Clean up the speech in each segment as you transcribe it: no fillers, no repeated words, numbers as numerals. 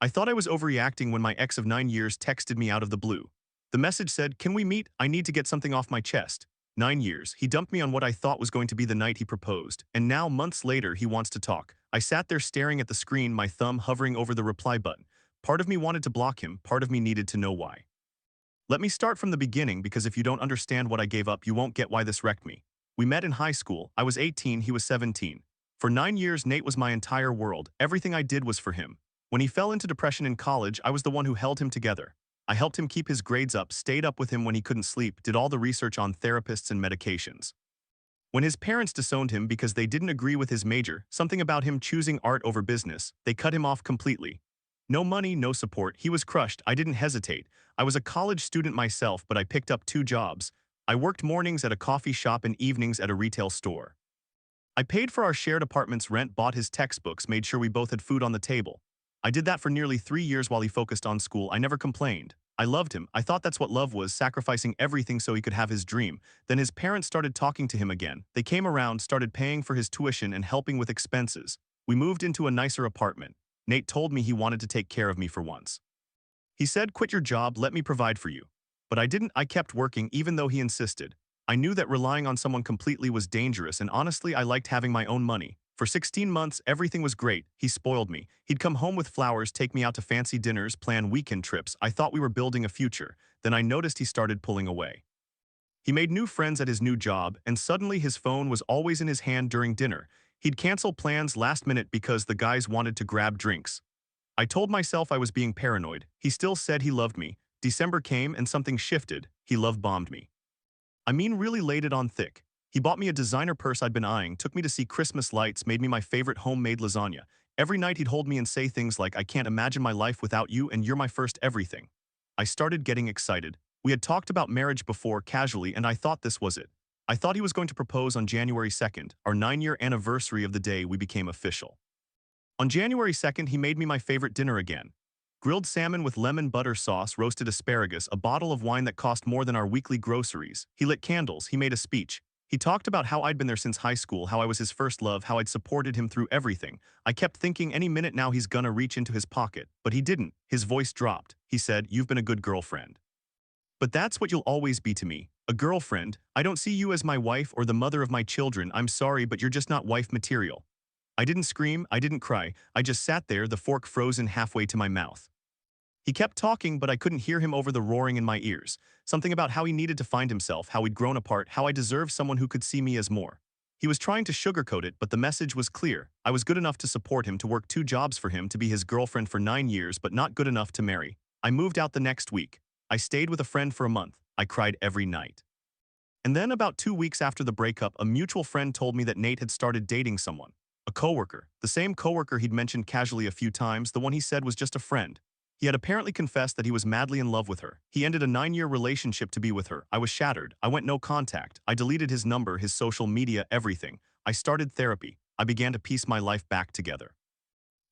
I thought I was overreacting when my ex of 9 years texted me out of the blue. The message said, "Can we meet? I need to get something off my chest." 9 years. He dumped me on what I thought was going to be the night he proposed, and now, months later, he wants to talk. I sat there staring at the screen, my thumb hovering over the reply button. Part of me wanted to block him, part of me needed to know why. Let me start from the beginning, because if you don't understand what I gave up, you won't get why this wrecked me. We met in high school. I was 18, he was 17. For 9 years, Nate was my entire world. Everything I did was for him. When he fell into depression in college, I was the one who held him together. I helped him keep his grades up, stayed up with him when he couldn't sleep, did all the research on therapists and medications. When his parents disowned him because they didn't agree with his major, something about him choosing art over business, they cut him off completely. No money, no support, he was crushed. I didn't hesitate. I was a college student myself, but I picked up 2 jobs. I worked mornings at a coffee shop and evenings at a retail store. I paid for our shared apartment's rent, bought his textbooks, made sure we both had food on the table. I did that for nearly 3 years while he focused on school. I never complained. I loved him. I thought that's what love was, sacrificing everything so he could have his dream. Then his parents started talking to him again. They came around, started paying for his tuition and helping with expenses. We moved into a nicer apartment. Nate told me he wanted to take care of me for once. He said, "Quit your job, let me provide for you." But I didn't. I kept working even though he insisted. I knew that relying on someone completely was dangerous, and honestly, I liked having my own money. For 16 months, everything was great. He spoiled me. He'd come home with flowers, take me out to fancy dinners, plan weekend trips. I thought we were building a future. Then I noticed he started pulling away. He made new friends at his new job, and suddenly his phone was always in his hand during dinner. He'd cancel plans last minute because the guys wanted to grab drinks. I told myself I was being paranoid. He still said he loved me. December came and something shifted. He love-bombed me. I mean, really laid it on thick. He bought me a designer purse I'd been eyeing, took me to see Christmas lights, made me my favorite homemade lasagna. Every night he'd hold me and say things like, "I can't imagine my life without you, and you're my first everything." I started getting excited. We had talked about marriage before, casually, and I thought this was it. I thought he was going to propose on January 2nd, our 9-year anniversary of the day we became official. On January 2nd, he made me my favorite dinner again. Grilled salmon with lemon butter sauce, roasted asparagus, a bottle of wine that cost more than our weekly groceries. He lit candles, he made a speech. He talked about how I'd been there since high school, how I was his first love, how I'd supported him through everything. I kept thinking any minute now he's gonna reach into his pocket, but he didn't. His voice dropped. He said, "You've been a good girlfriend. But that's what you'll always be to me. A girlfriend. I don't see you as my wife or the mother of my children. I'm sorry, but you're just not wife material." I didn't scream, I didn't cry. I just sat there, the fork frozen halfway to my mouth. He kept talking, but I couldn't hear him over the roaring in my ears. Something about how he needed to find himself, how we'd grown apart, how I deserved someone who could see me as more. He was trying to sugarcoat it, but the message was clear. I was good enough to support him, to work 2 jobs for him, to be his girlfriend for 9 years, but not good enough to marry. I moved out the next week. I stayed with a friend for a month. I cried every night. And then about 2 weeks after the breakup, a mutual friend told me that Nate had started dating someone. A coworker. The same coworker he'd mentioned casually a few times, the one he said was just a friend. He had apparently confessed that he was madly in love with her. He ended a 9-year relationship to be with her. I was shattered. I went no contact. I deleted his number, his social media, everything. I started therapy. I began to piece my life back together.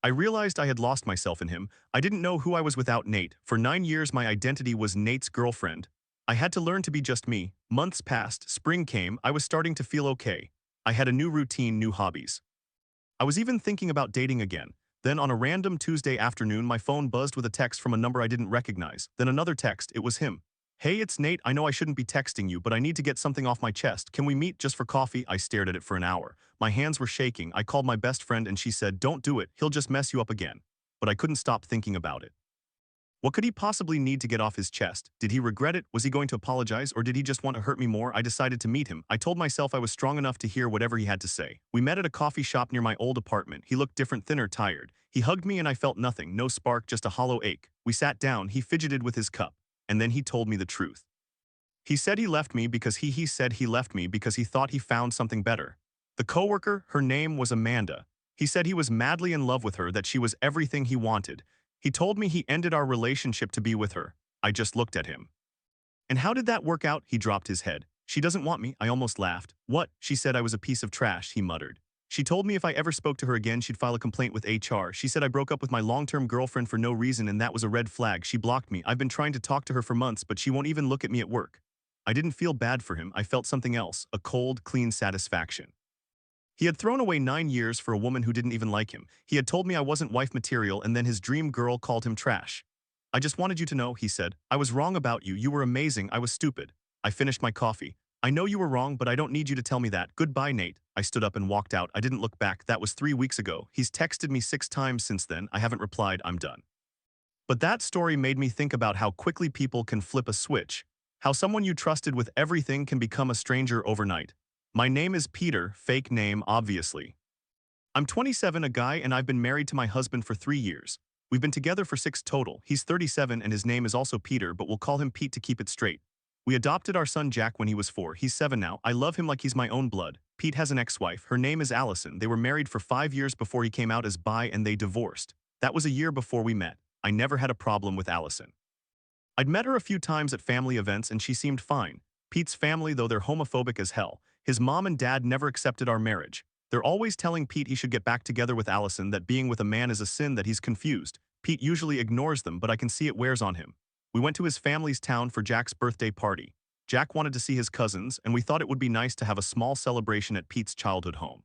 I realized I had lost myself in him. I didn't know who I was without Nate. For 9 years, my identity was Nate's girlfriend. I had to learn to be just me. Months passed. Spring came. I was starting to feel okay. I had a new routine, new hobbies. I was even thinking about dating again. Then on a random Tuesday afternoon, my phone buzzed with a text from a number I didn't recognize. Then another text. It was him. "Hey, it's Nate. I know I shouldn't be texting you, but I need to get something off my chest. Can we meet just for coffee?" I stared at it for an hour. My hands were shaking. I called my best friend and she said, "Don't do it. He'll just mess you up again." But I couldn't stop thinking about it. What could he possibly need to get off his chest? Did he regret it? Was he going to apologize? Or did he just want to hurt me more? I decided to meet him. I told myself I was strong enough to hear whatever he had to say. We met at a coffee shop near my old apartment. He looked different, thinner, tired. He hugged me and I felt nothing, no spark, just a hollow ache. We sat down, he fidgeted with his cup. And then he told me the truth. He said he left me because he said he left me because he thought he found something better. The coworker, her name was Amanda. He said he was madly in love with her, that she was everything he wanted. He told me he ended our relationship to be with her. I just looked at him. "And how did that work out?" He dropped his head. "She doesn't want me." I almost laughed. "What?" She said I was a piece of trash, he muttered. "She told me if I ever spoke to her again, she'd file a complaint with HR. She said I broke up with my long-term girlfriend for no reason and that was a red flag. She blocked me. I've been trying to talk to her for months, but she won't even look at me at work." I didn't feel bad for him. I felt something else, a cold, clean satisfaction. He had thrown away 9 years for a woman who didn't even like him. He had told me I wasn't wife material and then his dream girl called him trash. I just wanted you to know, he said. I was wrong about you. You were amazing. I was stupid. I finished my coffee. I know you were wrong, but I don't need you to tell me that. Goodbye, Nate. I stood up and walked out. I didn't look back. That was 3 weeks ago. He's texted me 6 times since then. I haven't replied. I'm done. But that story made me think about how quickly people can flip a switch, how someone you trusted with everything can become a stranger overnight. My name is Peter, fake name, obviously. I'm 27, a guy, and I've been married to my husband for 3 years. We've been together for 6 total. He's 37 and his name is also Peter, but we'll call him Pete to keep it straight. We adopted our son Jack when he was 4. He's 7 now. I love him like he's my own blood. Pete has an ex-wife. Her name is Allison. They were married for 5 years before he came out as bi and they divorced. That was a year before we met. I never had a problem with Allison. I'd met her a few times at family events and she seemed fine. Pete's family, though they're homophobic as hell, his mom and dad never accepted our marriage. They're always telling Pete he should get back together with Allison, that being with a man is a sin, that he's confused. Pete usually ignores them, but I can see it wears on him. We went to his family's town for Jack's birthday party. Jack wanted to see his cousins, and we thought it would be nice to have a small celebration at Pete's childhood home.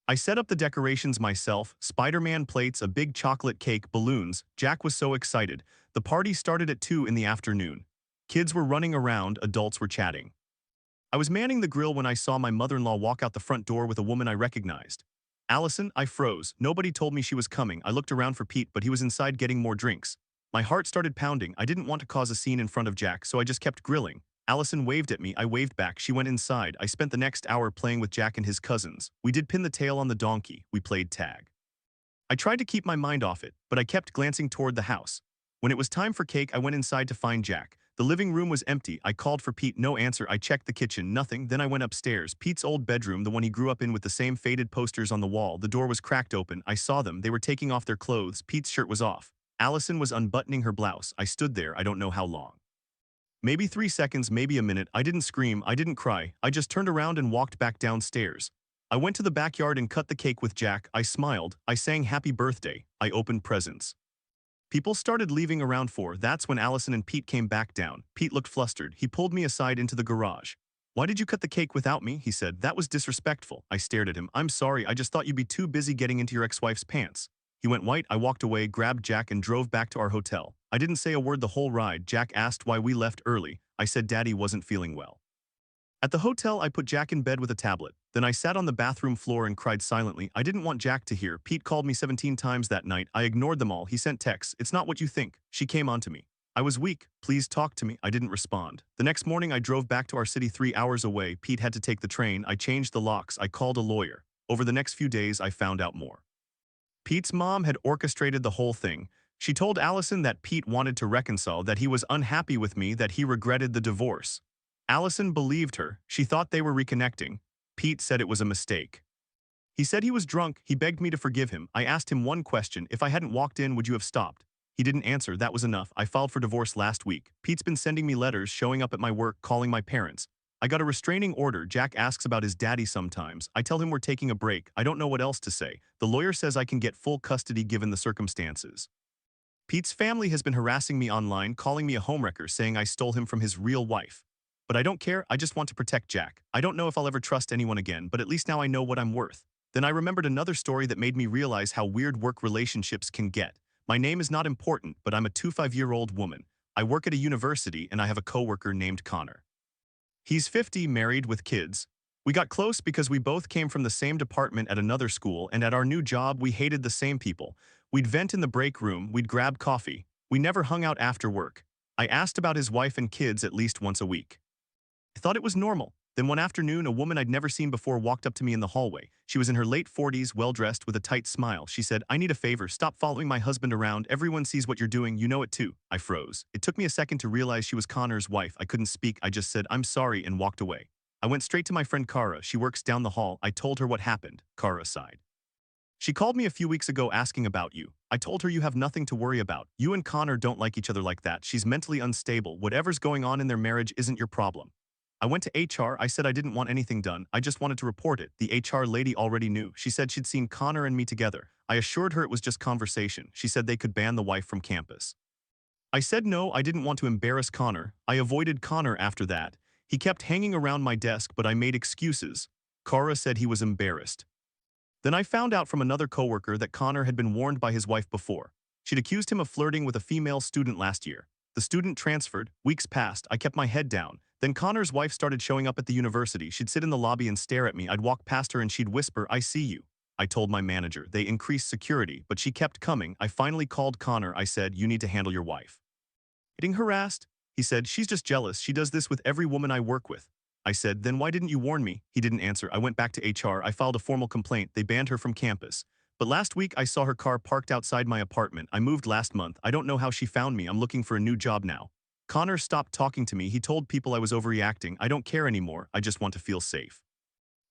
I set up the decorations myself, Spider-Man plates, a big chocolate cake, balloons. Jack was so excited. The party started at 2 in the afternoon. Kids were running around, adults were chatting. I was manning the grill when I saw my mother-in-law walk out the front door with a woman I recognized. Allison, I froze. Nobody told me she was coming. I looked around for Pete, but he was inside getting more drinks. My heart started pounding. I didn't want to cause a scene in front of Jack, so I just kept grilling. Allison waved at me. I waved back. She went inside. I spent the next hour playing with Jack and his cousins. We did pin the tail on the donkey. We played tag. I tried to keep my mind off it, but I kept glancing toward the house. When it was time for cake, I went inside to find Jack. The living room was empty. I called for Pete, no answer. I checked the kitchen, nothing. Then I went upstairs. Pete's old bedroom, the one he grew up in with the same faded posters on the wall. The door was cracked open. I saw them. They were taking off their clothes. Pete's shirt was off. Allison was unbuttoning her blouse. I stood there. I don't know how long. Maybe 3 seconds, maybe a minute. I didn't scream. I didn't cry. I just turned around and walked back downstairs. I went to the backyard and cut the cake with Jack. I smiled. I sang happy birthday. I opened presents. People started leaving around 4. That's when Allison and Pete came back down. Pete looked flustered. He pulled me aside into the garage. Why did you cut the cake without me? He said. That was disrespectful. I stared at him. I'm sorry. I just thought you'd be too busy getting into your ex-wife's pants. He went white. I walked away, grabbed Jack and drove back to our hotel. I didn't say a word the whole ride. Jack asked why we left early. I said Daddy wasn't feeling well. At the hotel, I put Jack in bed with a tablet. Then I sat on the bathroom floor and cried silently. I didn't want Jack to hear. Pete called me 17 times that night. I ignored them all. He sent texts. It's not what you think. She came on to me. I was weak. Please talk to me. I didn't respond. The next morning, I drove back to our city 3 hours away. Pete had to take the train. I changed the locks. I called a lawyer. Over the next few days, I found out more. Pete's mom had orchestrated the whole thing. She told Allison that Pete wanted to reconcile, that he was unhappy with me, that he regretted the divorce. Allison believed her. She thought they were reconnecting. Pete said it was a mistake. He said he was drunk. He begged me to forgive him. I asked him one question. If I hadn't walked in, would you have stopped? He didn't answer. That was enough. I filed for divorce last week. Pete's been sending me letters, showing up at my work, calling my parents. I got a restraining order. Jack asks about his daddy sometimes. I tell him we're taking a break. I don't know what else to say. The lawyer says I can get full custody given the circumstances. Pete's family has been harassing me online, calling me a homewrecker, saying I stole him from his real wife. But I don't care. I just want to protect Jack. I don't know if I'll ever trust anyone again, but at least now I know what I'm worth. Then I remembered another story that made me realize how weird work relationships can get. My name is not important, but I'm a 25-year-old woman. I work at a university and I have a coworker named Connor. He's 50, married with kids. We got close because we both came from the same department at another school, and at our new job we hated the same people. We'd vent in the break room, we'd grab coffee. We never hung out after work. I asked about his wife and kids at least once a week. I thought it was normal. Then one afternoon, a woman I'd never seen before walked up to me in the hallway. She was in her late 40s, well-dressed, with a tight smile. She said, I need a favor. Stop following my husband around. Everyone sees what you're doing. You know it too. I froze. It took me a second to realize she was Connor's wife. I couldn't speak. I just said, I'm sorry, and walked away. I went straight to my friend Kara. She works down the hall. I told her what happened. Kara sighed. She called me a few weeks ago asking about you. I told her you have nothing to worry about. You and Connor don't like each other like that. She's mentally unstable. Whatever's going on in their marriage isn't your problem. I went to HR. I said I didn't want anything done. I just wanted to report it. The HR lady already knew. She said she'd seen Connor and me together. I assured her it was just conversation. She said they could ban the wife from campus. I said no, I didn't want to embarrass Connor. I avoided Connor after that. He kept hanging around my desk, but I made excuses. Kara said he was embarrassed. Then I found out from another coworker that Connor had been warned by his wife before. She'd accused him of flirting with a female student last year. The student transferred. Weeks passed. I kept my head down. Then Connor's wife started showing up at the university. She'd sit in the lobby and stare at me. I'd walk past her and she'd whisper, "I see you." I told my manager. They increased security, but she kept coming. I finally called Connor. I said, "You need to handle your wife." Getting harassed? He said, "She's just jealous. She does this with every woman I work with." I said, "Then why didn't you warn me?" He didn't answer. I went back to HR. I filed a formal complaint. They banned her from campus. But last week I saw her car parked outside my apartment. I moved last month. I don't know how she found me. I'm looking for a new job now. Connor stopped talking to me. He told people I was overreacting. I don't care anymore. I just want to feel safe.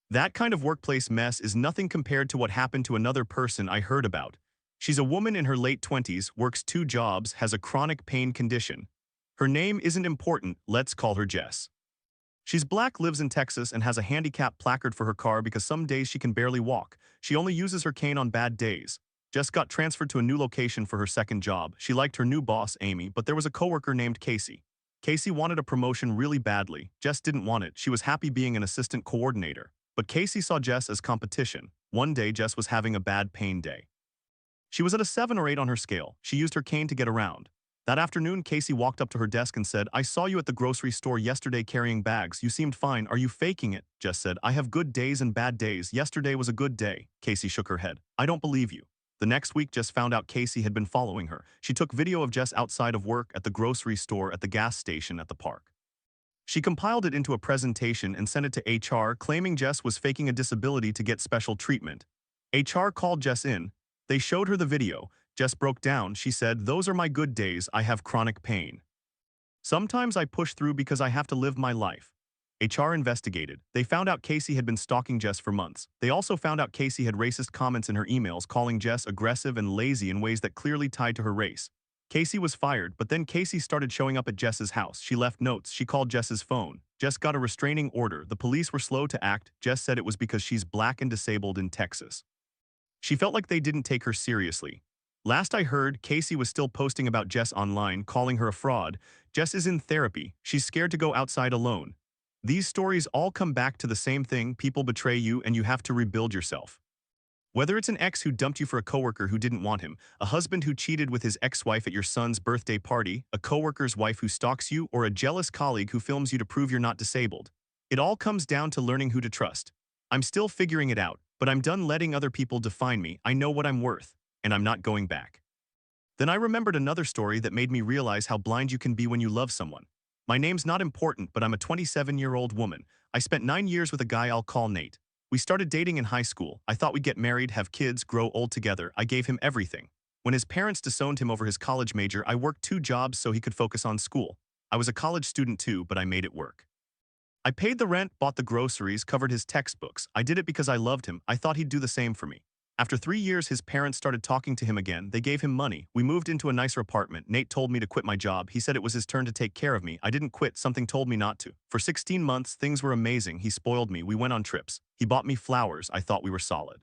That kind of workplace mess is nothing compared to what happened to another person I heard about. She's a woman in her late 20s, works 2 jobs, has a chronic pain condition. Her name isn't important. Let's call her Jess. She's black, lives in Texas, and has a handicap placard for her car because some days she can barely walk. She only uses her cane on bad days. Jess got transferred to a new location for her second job. She liked her new boss, Amy, but there was a coworker named Casey. Casey wanted a promotion really badly. Jess didn't want it. She was happy being an assistant coordinator. But Casey saw Jess as competition. One day, Jess was having a bad pain day. She was at a 7 or 8 on her scale. She used her cane to get around. That afternoon, Casey walked up to her desk and said, "I saw you at the grocery store yesterday carrying bags. You seemed fine. Are you faking it?" Jess said, "I have good days and bad days. Yesterday was a good day." Casey shook her head. "I don't believe you." The next week, Jess found out Casey had been following her. She took video of Jess outside of work, at the grocery store, at the gas station, at the park. She compiled it into a presentation and sent it to HR, claiming Jess was faking a disability to get special treatment. HR called Jess in. They showed her the video. Jess broke down. She said, "Those are my good days. I have chronic pain. Sometimes I push through because I have to live my life." HR investigated. They found out Casey had been stalking Jess for months. They also found out Casey had racist comments in her emails, calling Jess aggressive and lazy in ways that clearly tied to her race. Casey was fired, but then Casey started showing up at Jess's house. She left notes. She called Jess's phone. Jess got a restraining order. The police were slow to act. Jess said it was because she's black and disabled in Texas. She felt like they didn't take her seriously. Last I heard, Casey was still posting about Jess online, calling her a fraud. Jess is in therapy. She's scared to go outside alone. These stories all come back to the same thing: people betray you and you have to rebuild yourself. Whether it's an ex who dumped you for a coworker who didn't want him, a husband who cheated with his ex-wife at your son's birthday party, a coworker's wife who stalks you, or a jealous colleague who films you to prove you're not disabled, it all comes down to learning who to trust. I'm still figuring it out, but I'm done letting other people define me. I know what I'm worth, and I'm not going back. Then I remembered another story that made me realize how blind you can be when you love someone. My name's not important, but I'm a 27-year-old woman. I spent 9 years with a guy I'll call Nate. We started dating in high school. I thought we'd get married, have kids, grow old together. I gave him everything. When his parents disowned him over his college major, I worked 2 jobs so he could focus on school. I was a college student too, but I made it work. I paid the rent, bought the groceries, covered his textbooks. I did it because I loved him. I thought he'd do the same for me. After 3 years, his parents started talking to him again. They gave him money. We moved into a nicer apartment. Nate told me to quit my job. He said it was his turn to take care of me. I didn't quit. Something told me not to. For 16 months, things were amazing. He spoiled me. We went on trips. He bought me flowers. I thought we were solid.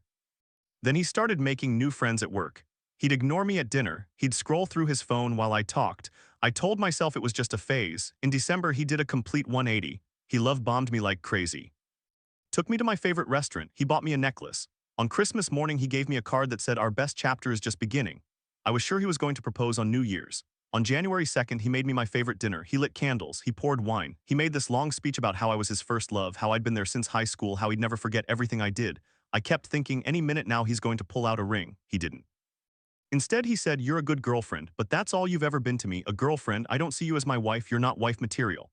Then he started making new friends at work. He'd ignore me at dinner. He'd scroll through his phone while I talked. I told myself it was just a phase. In December, he did a complete 180. He love-bombed me like crazy. Took me to my favorite restaurant. He bought me a necklace. On Christmas morning, he gave me a card that said, "Our best chapter is just beginning." I was sure he was going to propose on New Year's. On January 2nd, he made me my favorite dinner. He lit candles. He poured wine. He made this long speech about how I was his first love, how I'd been there since high school, how he'd never forget everything I did. I kept thinking, any minute now he's going to pull out a ring. He didn't. Instead, he said, "You're a good girlfriend, but that's all you've ever been to me, a girlfriend. I don't see you as my wife. You're not wife material."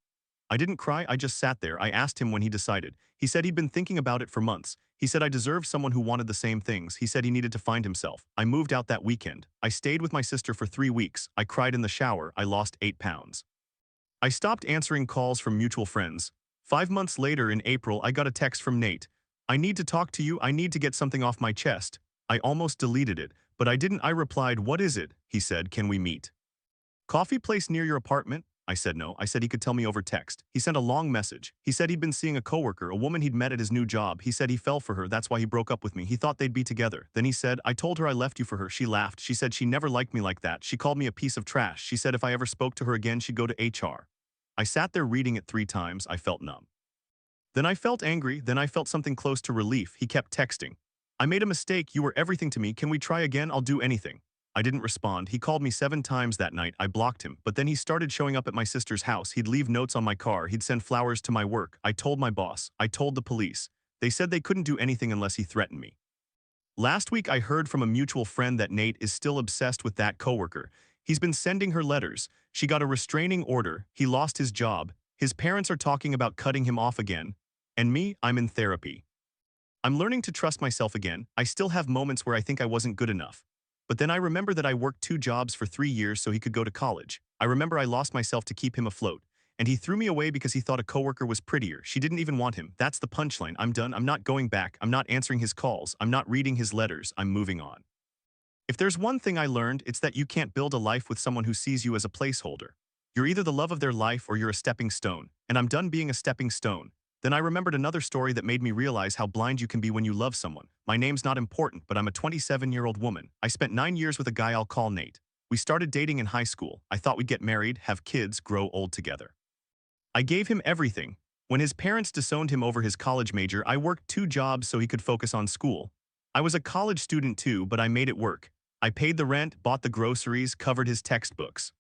I didn't cry. I just sat there. I asked him when he decided. He said he'd been thinking about it for months. He said I deserved someone who wanted the same things. He said he needed to find himself. I moved out that weekend. I stayed with my sister for 3 weeks. I cried in the shower. I lost 8 pounds. I stopped answering calls from mutual friends. 5 months later, in April, I got a text from Nate. "I need to talk to you. I need to get something off my chest." I almost deleted it, but I didn't. I replied, "What is it?" He said, "Can we meet? Coffee place near your apartment?" I said no. I said he could tell me over text. He sent a long message. He said he'd been seeing a coworker, a woman he'd met at his new job. He said he fell for her. That's why he broke up with me. He thought they'd be together. Then he said, "I told her I left you for her." She laughed. She said she never liked me like that. She called me a piece of trash. She said if I ever spoke to her again, she'd go to HR. I sat there reading it 3 times. I felt numb. Then I felt angry. Then I felt something close to relief. He kept texting. I made a mistake, you were everything to me, can we try again, I'll do anything. I didn't respond, he called me 7 times that night, I blocked him, but then he started showing up at my sister's house, he'd leave notes on my car, he'd send flowers to my work, I told my boss, I told the police. They said they couldn't do anything unless he threatened me. Last week I heard from a mutual friend that Nate is still obsessed with that coworker. He's been sending her letters, she got a restraining order, he lost his job, his parents are talking about cutting him off again, and me, I'm in therapy. I'm learning to trust myself again. I still have moments where I think I wasn't good enough. But then I remember that I worked 2 jobs for 3 years so he could go to college. I remember I lost myself to keep him afloat. And he threw me away because he thought a coworker was prettier. She didn't even want him. That's the punchline. I'm done. I'm not going back. I'm not answering his calls. I'm not reading his letters. I'm moving on. If there's one thing I learned, it's that you can't build a life with someone who sees you as a placeholder. You're either the love of their life or you're a stepping stone. And I'm done being a stepping stone. Then I remembered another story that made me realize how blind you can be when you love someone. My name's not important, but I'm a 27-year-old woman. I spent 9 years with a guy I'll call Nate. We started dating in high school. I thought we'd get married, have kids, grow old together. I gave him everything. When his parents disowned him over his college major, I worked 2 jobs so he could focus on school. I was a college student too, but I made it work. I paid the rent, bought the groceries, covered his textbooks.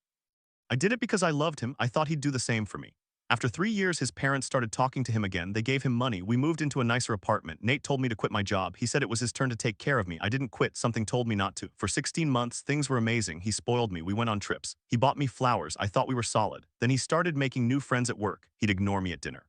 I did it because I loved him. I thought he'd do the same for me. After 3 years, his parents started talking to him again. They gave him money. We moved into a nicer apartment. Nate told me to quit my job. He said it was his turn to take care of me. I didn't quit. Something told me not to. For 16 months, things were amazing. He spoiled me. We went on trips. He bought me flowers. I thought we were solid. Then he started making new friends at work. He'd ignore me at dinner.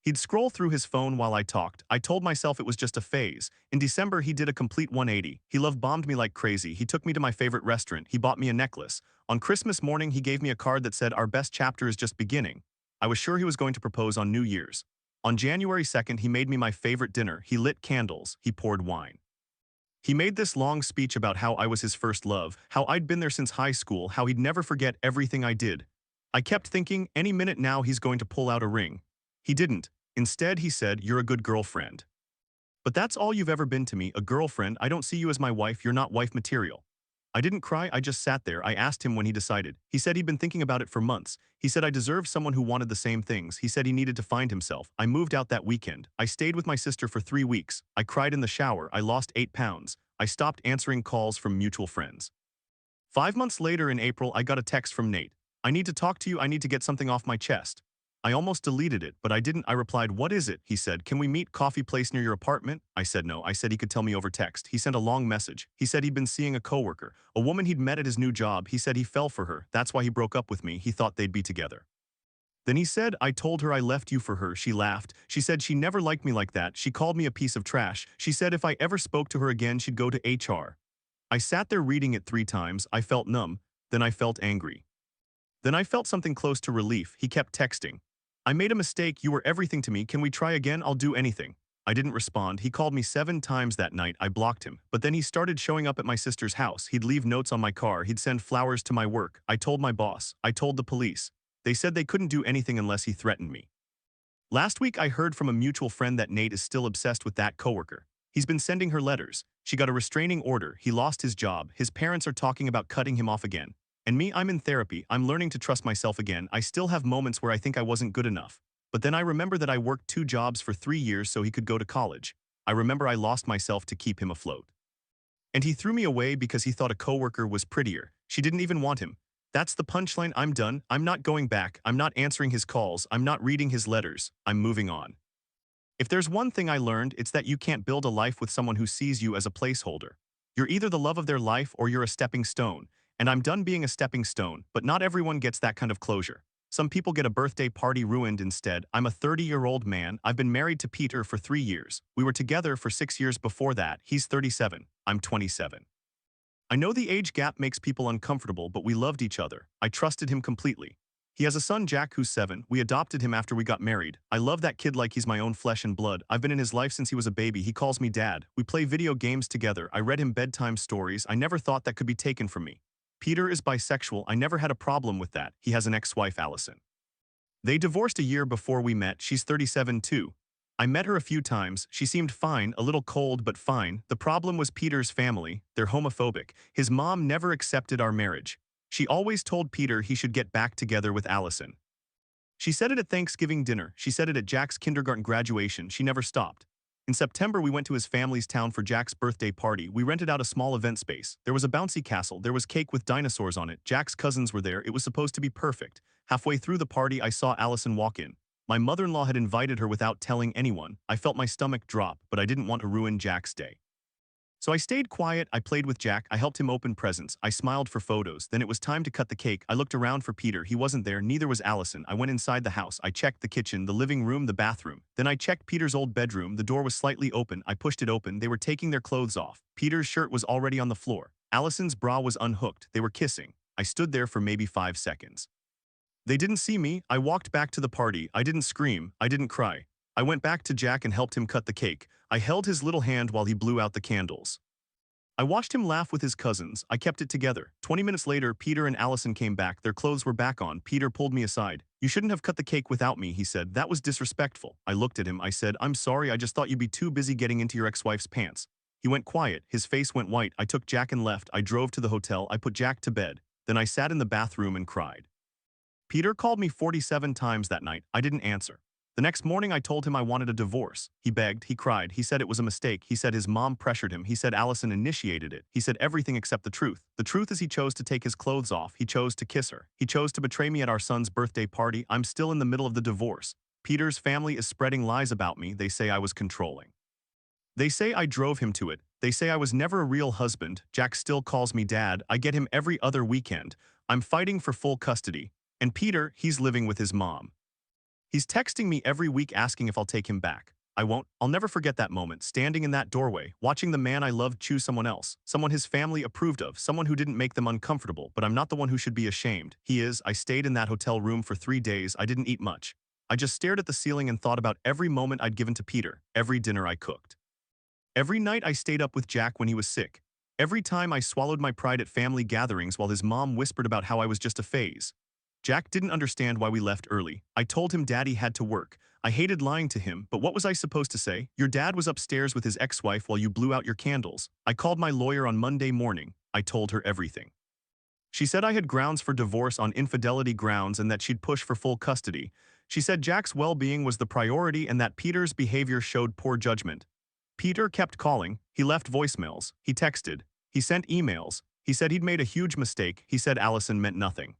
He'd scroll through his phone while I talked. I told myself it was just a phase. In December, he did a complete 180. He love-bombed me like crazy. He took me to my favorite restaurant. He bought me a necklace. On Christmas morning, he gave me a card that said, "Our best chapter is just beginning." I was sure he was going to propose on New Year's. On January 2nd, he made me my favorite dinner. He lit candles. He poured wine. He made this long speech about how I was his first love, how I'd been there since high school, how he'd never forget everything I did. I kept thinking, any minute now he's going to pull out a ring. He didn't. Instead, he said, "You're a good girlfriend. But that's all you've ever been to me, a girlfriend. I don't see you as my wife. You're not wife material." I didn't cry, I just sat there. I asked him when he decided. He said he'd been thinking about it for months. He said I deserved someone who wanted the same things. He said he needed to find himself. I moved out that weekend. I stayed with my sister for 3 weeks. I cried in the shower. I lost 8 pounds. I stopped answering calls from mutual friends. 5 months later in April, I got a text from Nate. "I need to talk to you. I need to get something off my chest." I almost deleted it, but I didn't. I replied, "What is it?" He said, "Can we meet coffee place near your apartment?" I said no. I said he could tell me over text. He sent a long message. He said he'd been seeing a coworker, a woman he'd met at his new job. He said he fell for her. That's why he broke up with me. He thought they'd be together. Then he said, "I told her I left you for her." She laughed. She said she never liked me like that. She called me a piece of trash. She said if I ever spoke to her again, she'd go to HR. I sat there reading it 3 times. I felt numb. Then I felt angry. Then I felt something close to relief. He kept texting. "I made a mistake. You were everything to me. Can we try again? I'll do anything." I didn't respond. He called me 7 times that night. I blocked him. But then he started showing up at my sister's house. He'd leave notes on my car. He'd send flowers to my work. I told my boss. I told the police. They said they couldn't do anything unless he threatened me. Last week I heard from a mutual friend that Nate is still obsessed with that coworker. He's been sending her letters. She got a restraining order. He lost his job. His parents are talking about cutting him off again. And me, I'm in therapy. I'm learning to trust myself again. I still have moments where I think I wasn't good enough. But then I remember that I worked 2 jobs for 3 years so he could go to college. I remember I lost myself to keep him afloat. And he threw me away because he thought a coworker was prettier. She didn't even want him. That's the punchline. I'm done. I'm not going back. I'm not answering his calls. I'm not reading his letters. I'm moving on. If there's one thing I learned, it's that you can't build a life with someone who sees you as a placeholder. You're either the love of their life or you're a stepping stone. And I'm done being a stepping stone, but not everyone gets that kind of closure. Some people get a birthday party ruined instead. I'm a 30-year-old man. I've been married to Peter for 3 years. We were together for 6 years before that. He's 37. I'm 27. I know the age gap makes people uncomfortable, but we loved each other. I trusted him completely. He has a son, Jack, who's 7. We adopted him after we got married. I love that kid like he's my own flesh and blood. I've been in his life since he was a baby. He calls me dad. We play video games together. I read him bedtime stories. I never thought that could be taken from me. Peter is bisexual. I never had a problem with that. He has an ex-wife, Allison. They divorced a year before we met. She's 37 too. I met her a few times. She seemed fine, a little cold, but fine. The problem was Peter's family. They're homophobic. His mom never accepted our marriage. She always told Peter he should get back together with Allison. She said it at Thanksgiving dinner. She said it at Jack's kindergarten graduation. She never stopped. In September, we went to his family's town for Jack's birthday party. We rented out a small event space. There was a bouncy castle. There was cake with dinosaurs on it. Jack's cousins were there. It was supposed to be perfect. Halfway through the party, I saw Allison walk in. My mother-in-law had invited her without telling anyone. I felt my stomach drop, but I didn't want to ruin Jack's day. So I stayed quiet, I played with Jack, I helped him open presents, I smiled for photos, then it was time to cut the cake. I looked around for Peter, he wasn't there, neither was Allison. I went inside the house, I checked the kitchen, the living room, the bathroom. Then I checked Peter's old bedroom, the door was slightly open, I pushed it open, they were taking their clothes off. Peter's shirt was already on the floor. Allison's bra was unhooked, they were kissing. I stood there for maybe 5 seconds. They didn't see me, I walked back to the party, I didn't scream, I didn't cry. I went back to Jack and helped him cut the cake. I held his little hand while he blew out the candles. I watched him laugh with his cousins. I kept it together. 20 minutes later, Peter and Allison came back. Their clothes were back on. Peter pulled me aside. "You shouldn't have cut the cake without me," he said. "That was disrespectful." I looked at him. I said, "I'm sorry, I just thought you'd be too busy getting into your ex-wife's pants." He went quiet. His face went white. I took Jack and left. I drove to the hotel. I put Jack to bed. Then I sat in the bathroom and cried. Peter called me 47 times that night. I didn't answer. The next morning, I told him I wanted a divorce. He begged, he cried, he said it was a mistake, he said his mom pressured him, he said Allison initiated it, he said everything except the truth. The truth is he chose to take his clothes off, he chose to kiss her, he chose to betray me at our son's birthday party. I'm still in the middle of the divorce. Peter's family is spreading lies about me. They say I was controlling. They say I drove him to it. They say I was never a real husband. Jack still calls me dad. I get him every other weekend. I'm fighting for full custody. And Peter, he's living with his mom. He's texting me every week asking if I'll take him back. I won't. I'll never forget that moment, standing in that doorway, watching the man I loved choose someone else, someone his family approved of, someone who didn't make them uncomfortable, but I'm not the one who should be ashamed. He is. I stayed in that hotel room for 3 days. I didn't eat much. I just stared at the ceiling and thought about every moment I'd given to Peter, every dinner I cooked. Every night I stayed up with Jack when he was sick. Every time I swallowed my pride at family gatherings while his mom whispered about how I was just a phase. Jack didn't understand why we left early. I told him Daddy had to work. I hated lying to him, but what was I supposed to say? Your dad was upstairs with his ex-wife while you blew out your candles. I called my lawyer on Monday morning. I told her everything. She said I had grounds for divorce on infidelity grounds and that she'd push for full custody. She said Jack's well-being was the priority and that Peter's behavior showed poor judgment. Peter kept calling. He left voicemails. He texted. He sent emails. He said he'd made a huge mistake. He said Allison meant nothing.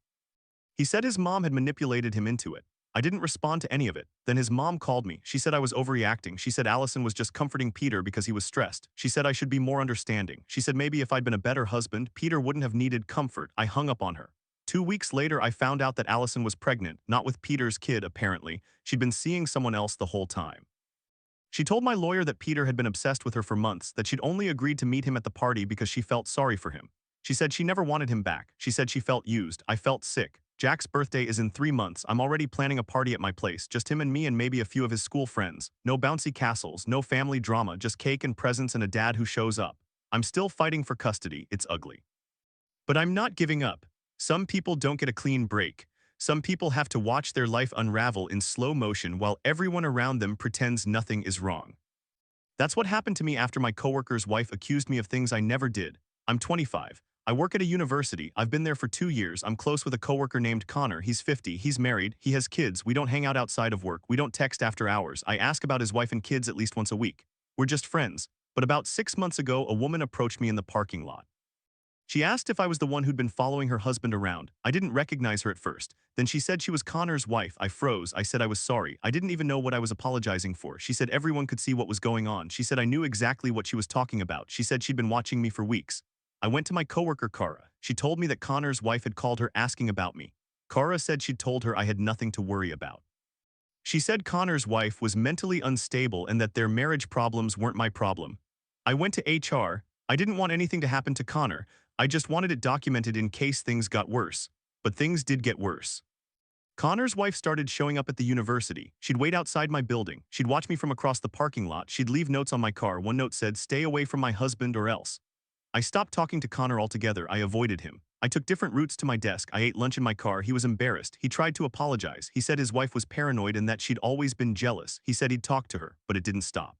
He said his mom had manipulated him into it. I didn't respond to any of it. Then his mom called me. She said I was overreacting. She said Allison was just comforting Peter because he was stressed. She said I should be more understanding. She said maybe if I'd been a better husband, Peter wouldn't have needed comfort. I hung up on her. 2 weeks later, I found out that Allison was pregnant, not with Peter's kid, apparently. She'd been seeing someone else the whole time. She told my lawyer that Peter had been obsessed with her for months, that she'd only agreed to meet him at the party because she felt sorry for him. She said she never wanted him back. She said she felt used. I felt sick. Jack's birthday is in 3 months. I'm already planning a party at my place, just him and me and maybe a few of his school friends. No bouncy castles, no family drama, just cake and presents and a dad who shows up. I'm still fighting for custody. It's ugly. But I'm not giving up. Some people don't get a clean break. Some people have to watch their life unravel in slow motion while everyone around them pretends nothing is wrong. That's what happened to me after my coworker's wife accused me of things I never did. I'm 25. I work at a university. I've been there for 2 years. I'm close with a coworker named Connor. He's 50. He's married. He has kids. We don't hang out outside of work. We don't text after hours. I ask about his wife and kids at least once a week. We're just friends. But about 6 months ago, a woman approached me in the parking lot. She asked if I was the one who'd been following her husband around. I didn't recognize her at first. Then she said she was Connor's wife. I froze. I said I was sorry. I didn't even know what I was apologizing for. She said everyone could see what was going on. She said I knew exactly what she was talking about. She said she'd been watching me for weeks. I went to my coworker, Kara. She told me that Connor's wife had called her asking about me. Kara said she'd told her I had nothing to worry about. She said Connor's wife was mentally unstable and that their marriage problems weren't my problem. I went to HR. I didn't want anything to happen to Connor. I just wanted it documented in case things got worse. But things did get worse. Connor's wife started showing up at the university. She'd wait outside my building. She'd watch me from across the parking lot. She'd leave notes on my car. One note said, "Stay away from my husband or else." I stopped talking to Connor altogether. I avoided him. I took different routes to my desk. I ate lunch in my car. He was embarrassed. He tried to apologize. He said his wife was paranoid and that she'd always been jealous. He said he'd talked to her, but it didn't stop.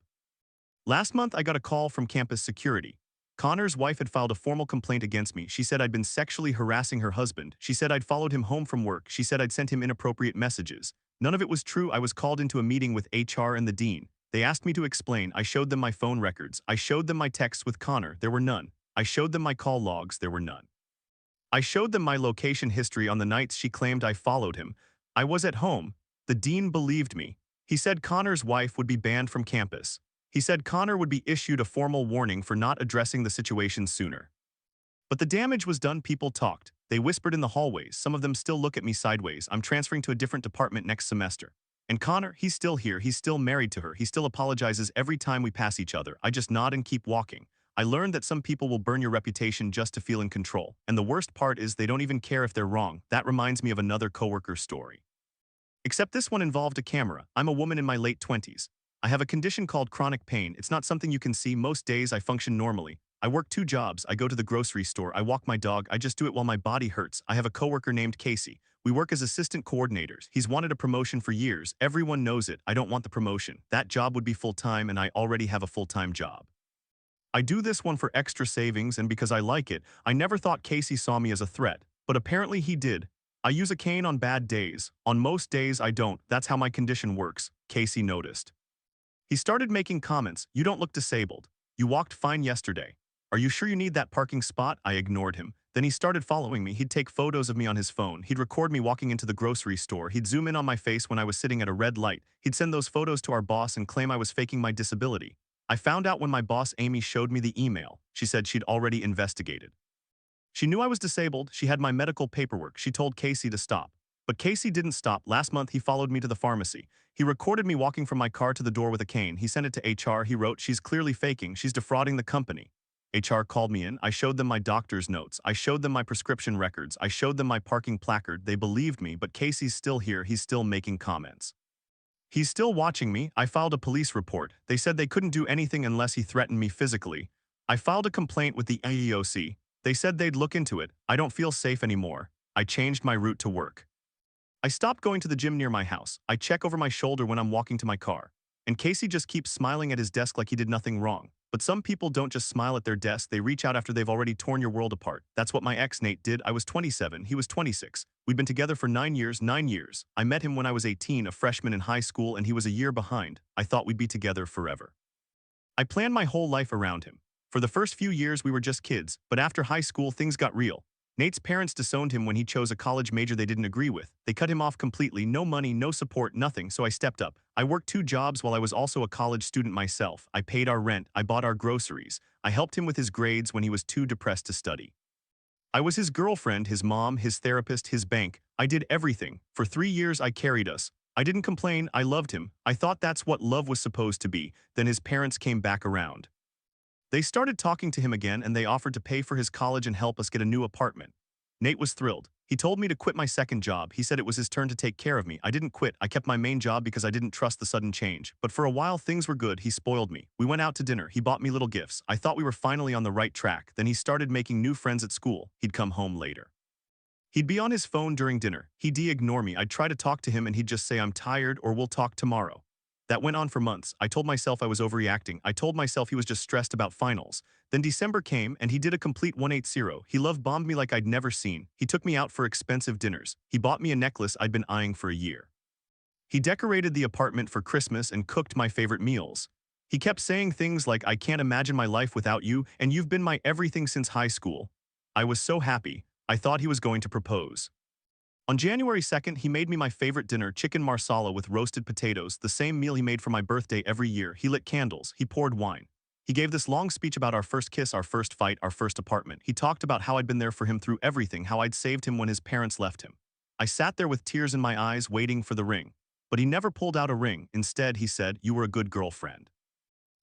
Last month, I got a call from campus security. Connor's wife had filed a formal complaint against me. She said I'd been sexually harassing her husband. She said I'd followed him home from work. She said I'd sent him inappropriate messages. None of it was true. I was called into a meeting with HR and the dean. They asked me to explain. I showed them my phone records. I showed them my texts with Connor. There were none. I showed them my call logs. There were none. I showed them my location history on the nights she claimed I followed him. I was at home. The dean believed me. He said Connor's wife would be banned from campus. He said Connor would be issued a formal warning for not addressing the situation sooner. But the damage was done. People talked. They whispered in the hallways. Some of them still look at me sideways. I'm transferring to a different department next semester. And Connor, he's still here. He's still married to her. He still apologizes every time we pass each other. I just nod and keep walking. I learned that some people will burn your reputation just to feel in control. And the worst part is they don't even care if they're wrong. That reminds me of another coworker story. Except this one involved a camera. I'm a woman in my late 20s. I have a condition called chronic pain. It's not something you can see. Most days I function normally. I work 2 jobs. I go to the grocery store. I walk my dog. I just do it while my body hurts. I have a coworker named Casey. We work as assistant coordinators. He's wanted a promotion for years. Everyone knows it. I don't want the promotion. That job would be full-time and I already have a full-time job. I do this one for extra savings and because I like it. I never thought Casey saw me as a threat, but apparently he did. I use a cane on bad days. On most days I don't. That's how my condition works, Casey noticed. He started making comments. You don't look disabled. You walked fine yesterday. Are you sure you need that parking spot? I ignored him. Then he started following me. He'd take photos of me on his phone. He'd record me walking into the grocery store. He'd zoom in on my face when I was sitting at a red light. He'd send those photos to our boss and claim I was faking my disability. I found out when my boss Amy showed me the email. She said she'd already investigated. She knew I was disabled. She had my medical paperwork. She told Casey to stop. But Casey didn't stop. Last month, he followed me to the pharmacy. He recorded me walking from my car to the door with a cane. He sent it to HR. He wrote, "She's clearly faking. She's defrauding the company." HR called me in. I showed them my doctor's notes. I showed them my prescription records. I showed them my parking placard. They believed me, but Casey's still here. He's still making comments. He's still watching me. I filed a police report. They said they couldn't do anything unless he threatened me physically. I filed a complaint with the EEOC. They said they'd look into it. I don't feel safe anymore. I changed my route to work. I stopped going to the gym near my house. I check over my shoulder when I'm walking to my car. And Casey just keeps smiling at his desk like he did nothing wrong. But some people don't just smile at their desk, they reach out after they've already torn your world apart. That's what my ex Nate did. I was 27, he was 26. We'd been together for 9 years, 9 years. I met him when I was 18, a freshman in high school, and he was a year behind. I thought we'd be together forever. I planned my whole life around him. For the first few years we were just kids, but after high school things got real. Nate's parents disowned him when he chose a college major they didn't agree with. They cut him off completely, no money, no support, nothing, so I stepped up. I worked 2 jobs while I was also a college student myself. I paid our rent, I bought our groceries. I helped him with his grades when he was too depressed to study. I was his girlfriend, his mom, his therapist, his bank. I did everything. For 3 years I carried us. I didn't complain, I loved him. I thought that's what love was supposed to be. Then his parents came back around. They started talking to him again and they offered to pay for his college and help us get a new apartment. Nate was thrilled. He told me to quit my second job. He said it was his turn to take care of me. I didn't quit. I kept my main job because I didn't trust the sudden change. But for a while things were good. He spoiled me. We went out to dinner. He bought me little gifts. I thought we were finally on the right track. Then he started making new friends at school. He'd come home later. He'd be on his phone during dinner. He'd ignore me. I'd try to talk to him and he'd just say I'm tired or we'll talk tomorrow. That went on for months. I told myself I was overreacting. I told myself he was just stressed about finals. Then December came and he did a complete 180. He love-bombed me like I'd never seen. He took me out for expensive dinners. He bought me a necklace I'd been eyeing for a year. He decorated the apartment for Christmas and cooked my favorite meals. He kept saying things like, I can't imagine my life without you, and you've been my everything since high school. I was so happy. I thought he was going to propose. On January 2nd, he made me my favorite dinner, chicken marsala with roasted potatoes, the same meal he made for my birthday every year. He lit candles. He poured wine. He gave this long speech about our first kiss, our first fight, our first apartment. He talked about how I'd been there for him through everything, how I'd saved him when his parents left him. I sat there with tears in my eyes, waiting for the ring. But he never pulled out a ring. Instead, he said, "You were a good girlfriend.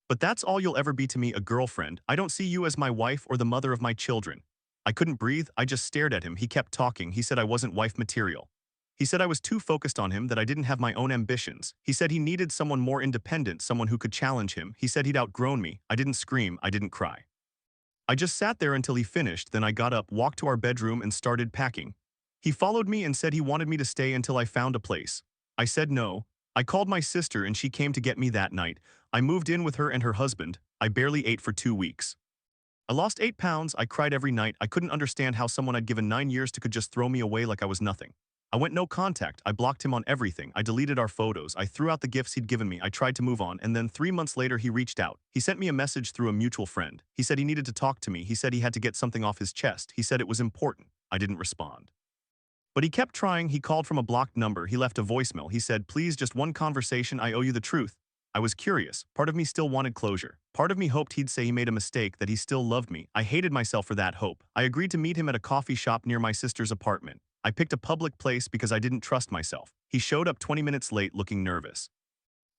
But that's all you'll ever be to me, a girlfriend. I don't see you as my wife or the mother of my children." I couldn't breathe. I just stared at him. He kept talking. He said I wasn't wife material. He said I was too focused on him, that I didn't have my own ambitions. He said he needed someone more independent, someone who could challenge him. He said he'd outgrown me. I didn't scream. I didn't cry. I just sat there until he finished. Then I got up, walked to our bedroom, and started packing. He followed me and said he wanted me to stay until I found a place. I said no. I called my sister and she came to get me that night. I moved in with her and her husband. I barely ate for 2 weeks. I lost 8 pounds. I cried every night. I couldn't understand how someone I'd given 9 years to could just throw me away like I was nothing. I went no contact. I blocked him on everything. I deleted our photos. I threw out the gifts he'd given me. I tried to move on, and then 3 months later he reached out. He sent me a message through a mutual friend. He said he needed to talk to me. He said he had to get something off his chest. He said it was important. I didn't respond. But he kept trying. He called from a blocked number. He left a voicemail. He said, "Please, just one conversation. I owe you the truth." I was curious. Part of me still wanted closure. Part of me hoped he'd say he made a mistake, that he still loved me. I hated myself for that hope. I agreed to meet him at a coffee shop near my sister's apartment. I picked a public place because I didn't trust myself. He showed up 20 minutes late looking nervous.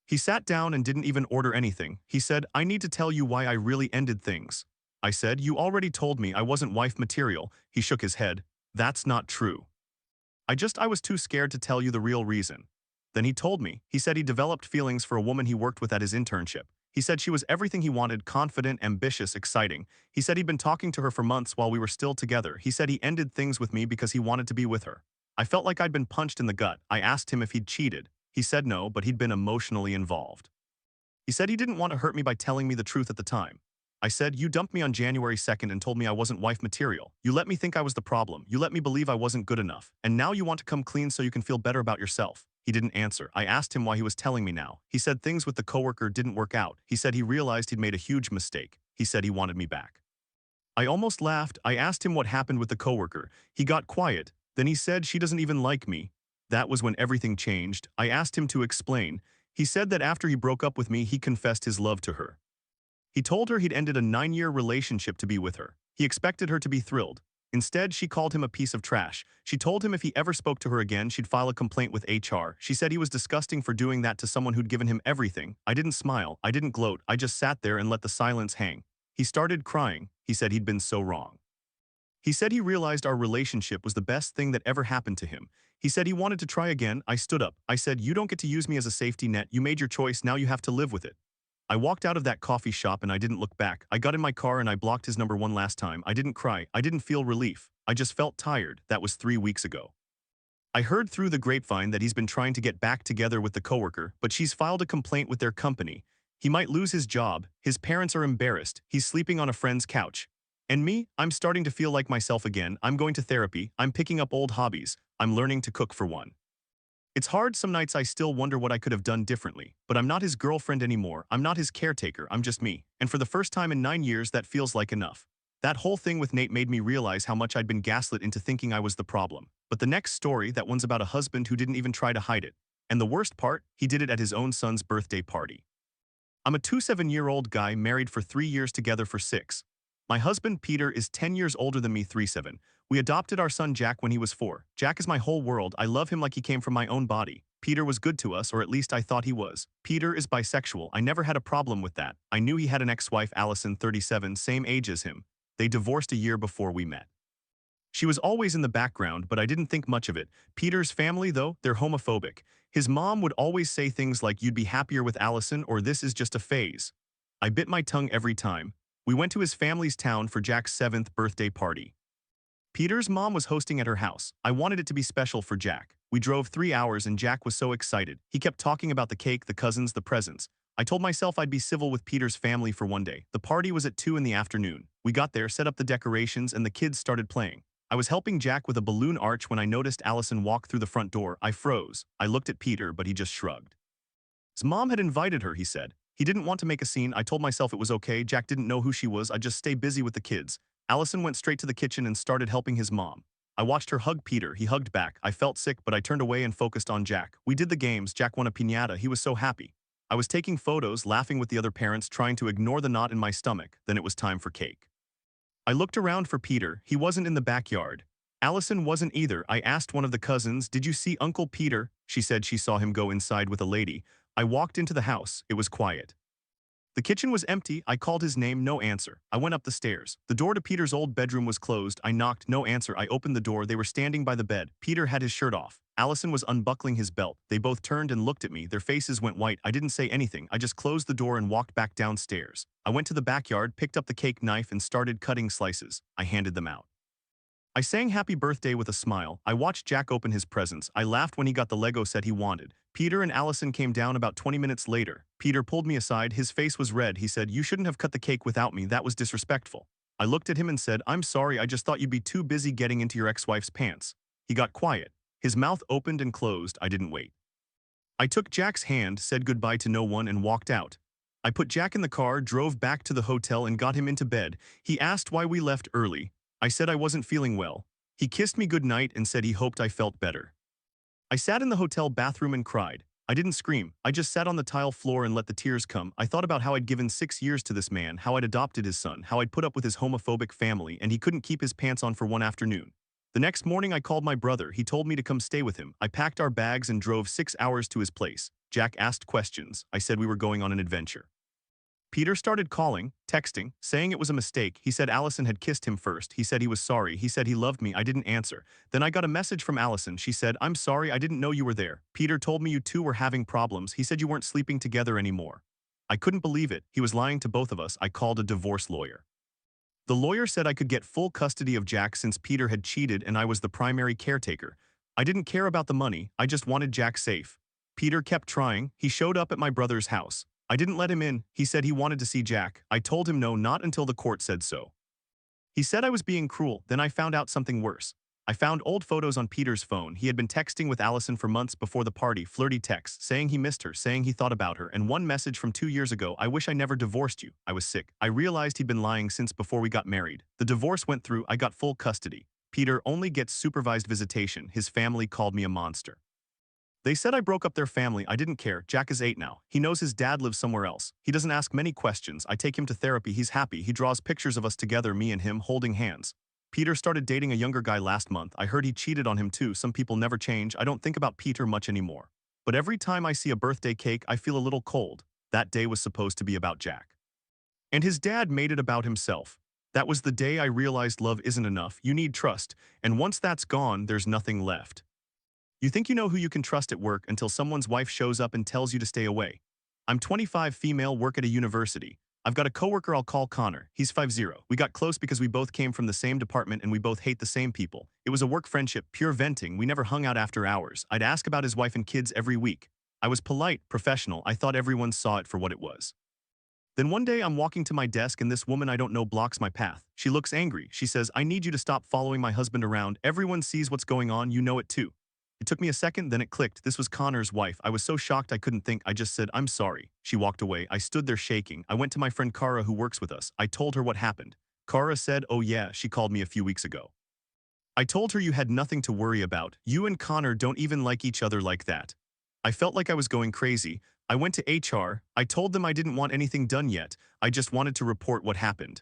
He sat down and didn't even order anything. He said, "I need to tell you why I really ended things." I said, "You already told me I wasn't wife material." He shook his head. "That's not true. I was too scared to tell you the real reason." Then he told me. He said he developed feelings for a woman he worked with at his internship. He said she was everything he wanted, confident, ambitious, exciting. He said he'd been talking to her for months while we were still together. He said he ended things with me because he wanted to be with her. I felt like I'd been punched in the gut. I asked him if he'd cheated. He said no, but he'd been emotionally involved. He said he didn't want to hurt me by telling me the truth at the time. I said, "You dumped me on January 2nd and told me I wasn't wife material. You let me think I was the problem. You let me believe I wasn't good enough. And now you want to come clean so you can feel better about yourself." He didn't answer. I asked him why he was telling me now. He said things with the coworker didn't work out. He said he realized he'd made a huge mistake. He said he wanted me back. I almost laughed. I asked him what happened with the coworker. He got quiet. Then he said she doesn't even like me. That was when everything changed. I asked him to explain. He said that after he broke up with me, he confessed his love to her. He told her he'd ended a 9-year relationship to be with her. He expected her to be thrilled. Instead, she called him a piece of trash. She told him if he ever spoke to her again, she'd file a complaint with HR. She said he was disgusting for doing that to someone who'd given him everything. I didn't smile. I didn't gloat. I just sat there and let the silence hang. He started crying. He said he'd been so wrong. He said he realized our relationship was the best thing that ever happened to him. He said he wanted to try again. I stood up. I said, "You don't get to use me as a safety net. You made your choice. Now you have to live with it." I walked out of that coffee shop and I didn't look back. I got in my car and I blocked his number one last time. I didn't cry. I didn't feel relief. I just felt tired. That was 3 weeks ago. I heard through the grapevine that he's been trying to get back together with the coworker, but she's filed a complaint with their company. He might lose his job. His parents are embarrassed. He's sleeping on a friend's couch. And me, I'm starting to feel like myself again. I'm going to therapy. I'm picking up old hobbies. I'm learning to cook for one. It's hard. Some nights I still wonder what I could have done differently, but I'm not his girlfriend anymore. I'm not his caretaker. I'm just me. And for the first time in 9 years, that feels like enough. That whole thing with Nate made me realize how much I'd been gaslit into thinking I was the problem. But the next story, that one's about a husband who didn't even try to hide it. And the worst part, he did it at his own son's birthday party. I'm a 27-year-old guy married for 3 years, together for 6. My husband, Peter, is 10 years older than me, 37. We adopted our son Jack when he was 4. Jack is my whole world. I love him like he came from my own body. Peter was good to us, or at least I thought he was. Peter is bisexual. I never had a problem with that. I knew he had an ex-wife, Allison, 37, same age as him. They divorced a year before we met. She was always in the background, but I didn't think much of it. Peter's family, though, they're homophobic. His mom would always say things like, "You'd be happier with Allison," or "This is just a phase." I bit my tongue every time. We went to his family's town for Jack's 7th birthday party. Peter's mom was hosting at her house. I wanted it to be special for Jack. We drove 3 hours and Jack was so excited. He kept talking about the cake, the cousins, the presents. I told myself I'd be civil with Peter's family for one day. The party was at 2 in the afternoon. We got there, set up the decorations, and the kids started playing. I was helping Jack with a balloon arch when I noticed Allison walk through the front door. I froze. I looked at Peter, but he just shrugged. His mom had invited her, he said. He didn't want to make a scene. I told myself it was okay. Jack didn't know who she was. I'd just stay busy with the kids. Allison went straight to the kitchen and started helping his mom. I watched her hug Peter. He hugged back. I felt sick, but I turned away and focused on Jack. We did the games. Jack won a piñata. He was so happy. I was taking photos, laughing with the other parents, trying to ignore the knot in my stomach. Then it was time for cake. I looked around for Peter. He wasn't in the backyard. Allison wasn't either. I asked one of the cousins, "Did you see Uncle Peter?" She said she saw him go inside with a lady. I walked into the house. It was quiet. The kitchen was empty. I called his name, no answer. I went up the stairs. The door to Peter's old bedroom was closed. I knocked, no answer. I opened the door. They were standing by the bed. Peter had his shirt off. Allison was unbuckling his belt. They both turned and looked at me. Their faces went white. I didn't say anything. I just closed the door and walked back downstairs. I went to the backyard, picked up the cake knife, and started cutting slices. I handed them out. I sang happy birthday with a smile. I watched Jack open his presents. I laughed when he got the Lego set he wanted. Peter and Allison came down about 20 minutes later. Peter pulled me aside. His face was red. He said, "You shouldn't have cut the cake without me. That was disrespectful." I looked at him and said, "I'm sorry. I just thought you'd be too busy getting into your ex-wife's pants." He got quiet. His mouth opened and closed. I didn't wait. I took Jack's hand, said goodbye to no one, and walked out. I put Jack in the car, drove back to the hotel, and got him into bed. He asked why we left early. I said I wasn't feeling well. He kissed me goodnight and said he hoped I felt better. I sat in the hotel bathroom and cried. I didn't scream. I just sat on the tile floor and let the tears come. I thought about how I'd given 6 years to this man, how I'd adopted his son, how I'd put up with his homophobic family, and he couldn't keep his pants on for one afternoon. The next morning I called my brother. He told me to come stay with him. I packed our bags and drove 6 hours to his place. Jack asked questions. I said we were going on an adventure. Peter started calling, texting, saying it was a mistake. He said Allison had kissed him first. He said he was sorry. He said he loved me. I didn't answer. Then I got a message from Allison. She said, "I'm sorry, I didn't know you were there. Peter told me you two were having problems. He said you weren't sleeping together anymore." I couldn't believe it. He was lying to both of us. I called a divorce lawyer. The lawyer said I could get full custody of Jack since Peter had cheated and I was the primary caretaker. I didn't care about the money. I just wanted Jack safe. Peter kept trying. He showed up at my brother's house. I didn't let him in. He said he wanted to see Jack. I told him no, not until the court said so. He said I was being cruel. Then I found out something worse. I found old photos on Peter's phone. He had been texting with Allison for months before the party, flirty texts, saying he missed her, saying he thought about her, and one message from 2 years ago, "I wish I never divorced you." I was sick. I realized he'd been lying since before we got married. The divorce went through. I got full custody. Peter only gets supervised visitation. His family called me a monster. They said I broke up their family. I didn't care. Jack is 8 now. He knows his dad lives somewhere else. He doesn't ask many questions. I take him to therapy. He's happy. He draws pictures of us together, me and him, holding hands. Peter started dating a younger guy last month. I heard he cheated on him too. Some people never change. I don't think about Peter much anymore. But every time I see a birthday cake, I feel a little cold. That day was supposed to be about Jack. And his dad made it about himself. That was the day I realized love isn't enough. You need trust. And once that's gone, there's nothing left. You think you know who you can trust at work until someone's wife shows up and tells you to stay away. I'm 25, female, work at a university. I've got a coworker I'll call Connor. He's 50. We got close because we both came from the same department and we both hate the same people. It was a work friendship, pure venting. We never hung out after hours. I'd ask about his wife and kids every week. I was polite, professional. I thought everyone saw it for what it was. Then one day I'm walking to my desk and this woman I don't know blocks my path. She looks angry. She says, "I need you to stop following my husband around. Everyone sees what's going on. You know it too." It took me a second, then it clicked. This was Connor's wife. I was so shocked I couldn't think. I just said, "I'm sorry." She walked away. I stood there shaking. I went to my friend Kara who works with us. I told her what happened. Kara said, "Oh yeah, she called me a few weeks ago." I told her you had nothing to worry about. You and Connor don't even like each other like that. I felt like I was going crazy. I went to HR. I told them I didn't want anything done yet. I just wanted to report what happened.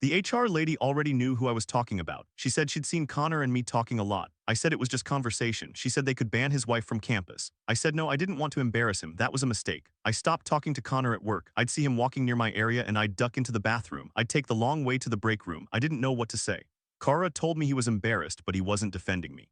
The HR lady already knew who I was talking about. She said she'd seen Connor and me talking a lot. I said it was just conversation. She said they could ban his wife from campus. I said no, I didn't want to embarrass him. That was a mistake. I stopped talking to Connor at work. I'd see him walking near my area and I'd duck into the bathroom. I'd take the long way to the break room. I didn't know what to say. Kara told me he was embarrassed, but he wasn't defending me.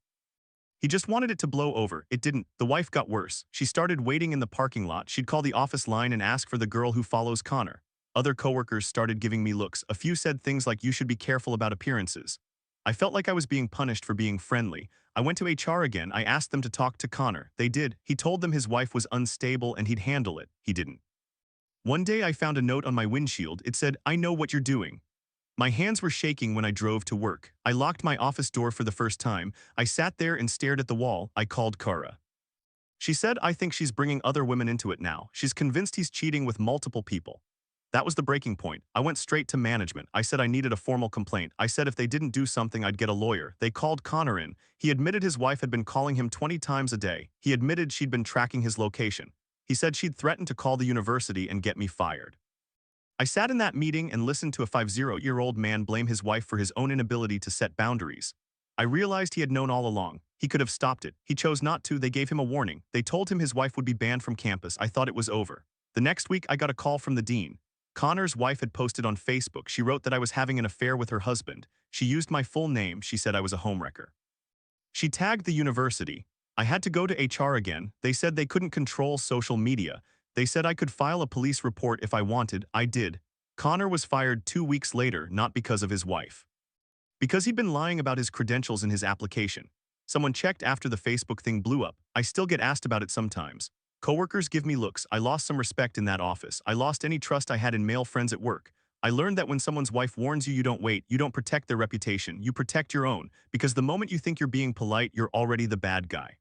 He just wanted it to blow over. It didn't. The wife got worse. She started waiting in the parking lot. She'd call the office line and ask for the girl who follows Connor. Other coworkers started giving me looks. A few said things like, "You should be careful about appearances." I felt like I was being punished for being friendly. I went to HR again. I asked them to talk to Connor. They did. He told them his wife was unstable and he'd handle it. He didn't. One day I found a note on my windshield. It said, "I know what you're doing." My hands were shaking when I drove to work. I locked my office door for the first time. I sat there and stared at the wall. I called Kara. She said, "I think she's bringing other women into it now. She's convinced he's cheating with multiple people." That was the breaking point. I went straight to management. I said I needed a formal complaint. I said if they didn't do something, I'd get a lawyer. They called Connor in. He admitted his wife had been calling him 20 times a day. He admitted she'd been tracking his location. He said she'd threatened to call the university and get me fired. I sat in that meeting and listened to a 50-year-old man blame his wife for his own inability to set boundaries. I realized he had known all along. He could have stopped it. He chose not to. They gave him a warning. They told him his wife would be banned from campus. I thought it was over. The next week, I got a call from the dean. Connor's wife had posted on Facebook. She wrote that I was having an affair with her husband. She used my full name. She said I was a homewrecker. She tagged the university. I had to go to HR again. They said they couldn't control social media. They said I could file a police report if I wanted. I did. Connor was fired 2 weeks later, not because of his wife. Because he'd been lying about his credentials in his application. Someone checked after the Facebook thing blew up. I still get asked about it sometimes. Coworkers give me looks. I lost some respect in that office. I lost any trust I had in male friends at work. I learned that when someone's wife warns you, you don't wait, you don't protect their reputation, you protect your own, because the moment you think you're being polite, you're already the bad guy.